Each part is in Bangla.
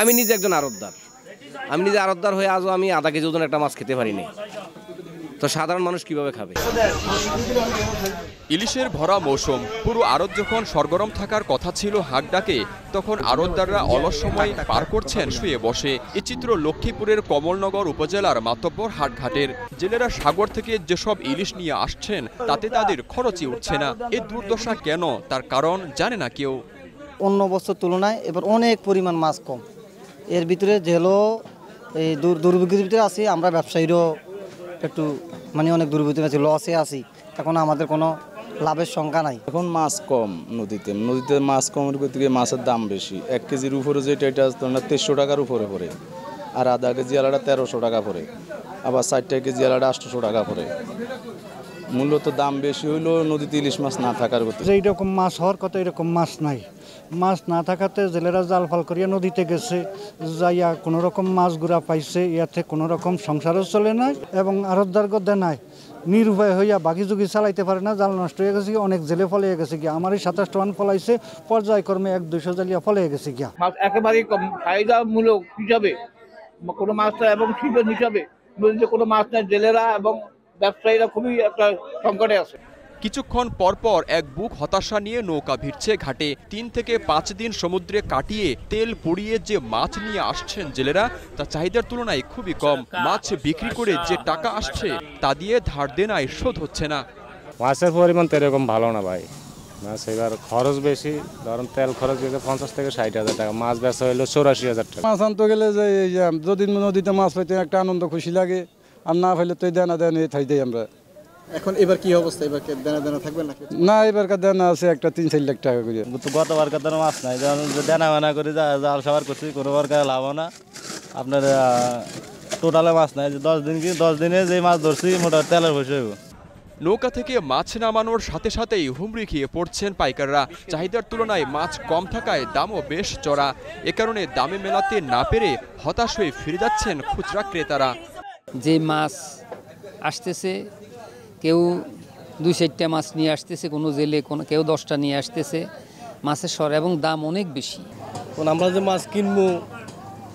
আমি নিজে একজন আড়তদার, আমি নিজে আড়তদার হয়ে আজও আমি আধা কেজি ওজন একটা মাছ খেতে পারিনি, তো সাধারণ মানুষ কিভাবে খাবে? ইলিশের ভরা মৌসুম, পুরো আড়ত যখন সরগরম থাকার কথা ছিল হাঁক ডাকে, তখন আড়তদাররা অলস সময় পার করছেন শুয়ে বসে। এ চিত্র লক্ষ্মীপুরের কমলনগর উপজেলার মাতব্বর হাটঘাটের। জেলেরা সাগর থেকে যেসব ইলিশ নিয়ে আসছেন তাতে তাদের খরচই উঠছে না। এ দুর্দশা কেন, তার কারণ জানে না কেউ। অন্য বছর তুলনায় এবার অনেক পরিমাণ মাছ কম। এর ভিতরে যেগুলো এই দুর্ভিক্ষের ভিতরে আছি, আমরা ব্যবসায়ীরও একটু মানে অনেক দুর্ভিক্ষের আছে, লসে আছি। এখন আমাদের কোনো লাভের সংখ্যা নাই। এখন মাছ কম নদীতে মাছ কমের থেকে মাছের দাম বেশি। 1 কেজির উপরে যেটা এটা 1300 টাকার উপরে পড়ে, আর আধা কেজি আলাদা 1300 টাকা পড়ে, আবার 4 কেজি আলাদা 800 টাকা পড়ে। মূলত দাম বেশি হইলেও নদীতে ইলিশ মাছ না থাকার কথা। এইরকম মাছ হওয়ার কথা, এরকম মাছ নাই। মাছ না থাকাতে জেলেরা জাল ফাল করিয়া নদীতে গেছে, যাইয়া কোনো রকম মাছগুড়া পাইছে, ইয়াতে কোনো রকম সংসারও চলে নাই এবং আড়তদার গদ্দে নাই। নিরুপায় হইয়া বাকি যুগি চালাইতে পারে না, জাল নষ্ট হয়ে গেছে, অনেক জেলে ফলে গেছে গিয়া। আমার এই 27 টন ফলাইছে, পর্যায়ক্রমে 100-200 জালিয়া ফলে গেছে গিয়া। মাছ একেবারেই কম, ফায়দামূলক হিসাবে কোনো মাছটা এবং সিজন হিসাবে নদীতে কোনো মাছ নাই। জেলেরা এবং ব্যবসায়ীরা খুবই একটা সংকটে আছে। কিছুক্ষণ পরপর এক বুক হতাশা নিয়ে নৌকা ভিড়ছে ঘাটে। 3 থেকে 5 দিন সমুদ্রে কাটিয়ে তেল পুড়িয়ে যে মাছ নিয়ে আসছেন জেলেরা, তা চাহিদার তুলনায় খুবই কম। মাছ বিক্রি করে যে টাকা আসছে তা দিয়ে ধার দেনায় শোধ হচ্ছে না। মাছের পরিমাণ তো এরকম ভালো না ভাই, মাছ এবার খরচ বেশি। ধরুন তেল খরচ গেছে 50 থেকে 60 হাজার টাকা, মাছ বেচা হইলো 84 হাজার টাকা। মাছ আনতে গেলে যে যদি নদীতে মাছ পাইতে একটা আনন্দ খুশি লাগে, আর না পাইলে তো দেনা দেন থাই দেই আমরা। এখন এবার কি অবস্থা, এবার দেনা থাকবে না? এবারকার দেনা আছে একটা 3-4 লাখ টাকা করে। গতবার কাতার মাছ নাই, দেনা মেনা করে জাল সাবার করছি, কোনো প্রকার লাভ না। আপনার টোটালে মাছ নাই, 10 দিনে যে মাছ ধরছি মোটা তেলের পয়সা হইব। নৌকা থেকে মাছ নামানোর সাথে সাথেই হুমড়ি খেয়ে পড়ছেন পাইকাররা। চাহিদার তুলনায় মাছ কম থাকায় দামও বেশ চড়া। এ কারণে দামে মেলাতে না পেরে হতাশ হয়ে ফিরে যাচ্ছেন খুচরা ক্রেতারা। যে মাছ আসতেছে, কেউ 2-4টা মাছ নিয়ে আসতেছে, কোনো জেলে কেউ 10টা নিয়ে আসতেছে। মাছের সর এবং দাম অনেক বেশি। আমরা যে মাছ কিনবো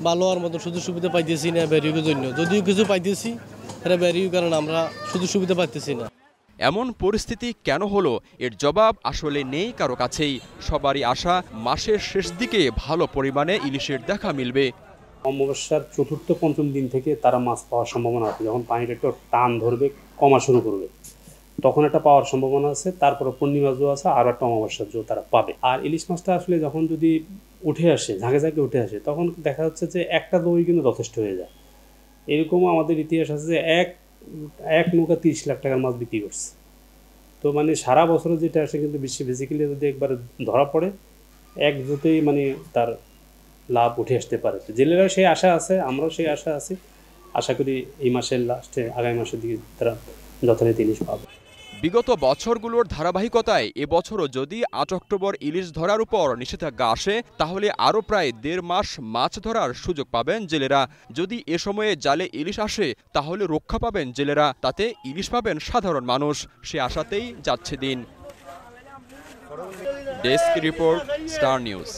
ভালো আর মতো সুযোগ সুবিধা পাইতেছি না ব্যারিকের জন্য। যদিও কিছু পাইতেছি, এটা ব্যারিক কারণ আমরা সুযোগ সুবিধা পাইতেছি না। এমন পরিস্থিতি কেন হলো, এর জবাব আসলে নেই কারো কাছেই। সবারই আশা মাসের শেষ দিকে ভালো পরিমাণে ইলিশের দেখা মিলবে। অমাবস্যার 4র্থ-5ম দিন থেকে তারা মাছ পাওয়ার সম্ভাবনা আছে। যখন পানিটা একটু টান ধরবে, কমা শুরু করবে, তখন একটা পাওয়ার সম্ভাবনা আছে। তারপরে পূর্ণিমা জো আছে, আর একটা অমাবস্যার জো তারা পাবে। আর ইলিশ মাছটা আসলে যখন যদি উঠে আসে, ঝাঁকে ঝাঁকে উঠে আসে, তখন দেখা যাচ্ছে যে একটা দই কিন্তু যথেষ্ট হয়ে যায়। এরকমও আমাদের ইতিহাস আছে যে এক নৌকা 30 লাখ টাকার মাছ বিক্রি করছে। তো মানে সারা বছরে যেটা আসে কিন্তু বেসিক্যালি যদি একবার ধরা পড়ে, এক জোতেই মানে তার লাভ উঠে আসতে পারে। জেলেরা সেই আশা আছে, আমরাও সেই আশা আছি। আশা করি এই মাসের লাস্টে, আগামী মাসের দিকে তারা যথারীতি ইলিশ পাবে। বিগত বছরগুলোর ধারাবাহিকতায় এবছরও যদি 8 অক্টোবর ইলিশ ধরার উপর নিষেধাজ্ঞা আসে, তাহলে আরও প্রায় 1.5 মাস মাছ ধরার সুযোগ পাবেন জেলেরা। যদি এ সময়ে জালে ইলিশ আসে, তাহলে রক্ষা পাবেন জেলেরা, তাতে ইলিশ পাবেন সাধারণ মানুষ। সে আশাতেই যাচ্ছে দিন। Desk report, star news.